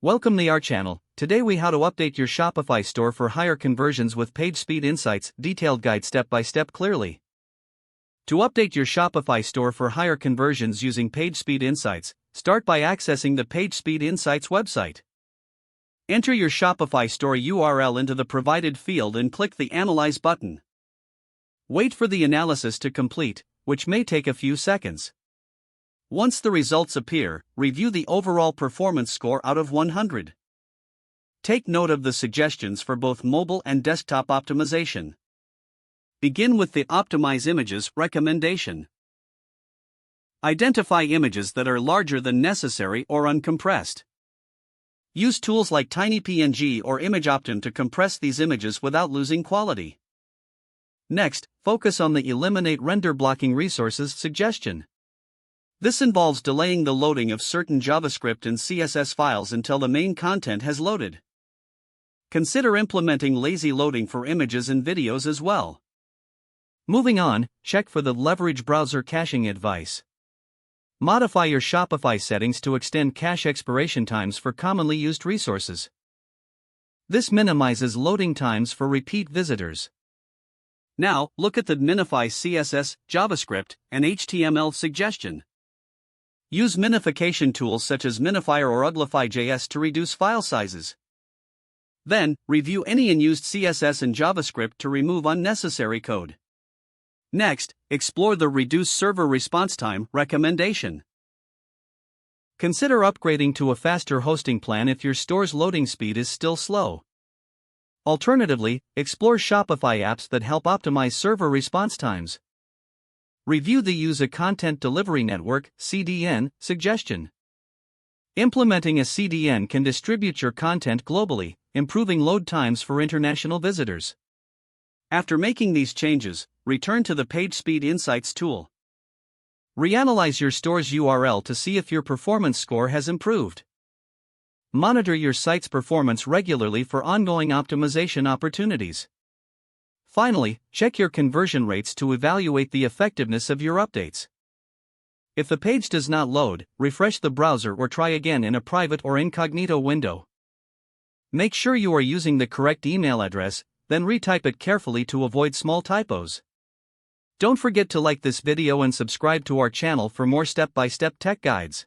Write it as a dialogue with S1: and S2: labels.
S1: Welcome to our channel. Today we how to update your Shopify store for higher conversions with PageSpeed Insights, detailed guide step by step clearly. To update your Shopify store for higher conversions using PageSpeed Insights, start by accessing the PageSpeed Insights website. Enter your Shopify store URL into the provided field and click the Analyze button. Wait for the analysis to complete, which may take a few seconds. Once the results appear, review the overall performance score out of 100. Take note of the suggestions for both mobile and desktop optimization. Begin with the Optimize Images recommendation. Identify images that are larger than necessary or uncompressed. Use tools like TinyPNG or ImageOptim to compress these images without losing quality. Next, focus on the Eliminate Render Blocking Resources suggestion. This involves delaying the loading of certain JavaScript and CSS files until the main content has loaded. Consider implementing lazy loading for images and videos as well. Moving on, check for the Leverage Browser Caching advice. Modify your Shopify settings to extend cache expiration times for commonly used resources. This minimizes loading times for repeat visitors. Now, look at the Minify CSS, JavaScript, and HTML suggestion. Use minification tools such as Minifier or Uglify.js to reduce file sizes. Then, review any unused CSS and JavaScript to remove unnecessary code. Next, explore the Reduce Server Response Time recommendation. Consider upgrading to a faster hosting plan if your store's loading speed is still slow. Alternatively, explore Shopify apps that help optimize server response times. Review the Use a Content Delivery Network (CDN) suggestion. Implementing a CDN can distribute your content globally, improving load times for international visitors. After making these changes, return to the PageSpeed Insights tool. Reanalyze your store's URL to see if your performance score has improved. Monitor your site's performance regularly for ongoing optimization opportunities. Finally, check your conversion rates to evaluate the effectiveness of your updates. If the page does not load, refresh the browser or try again in a private or incognito window. Make sure you are using the correct email address, then retype it carefully to avoid small typos. Don't forget to like this video and subscribe to our channel for more step-by-step tech guides.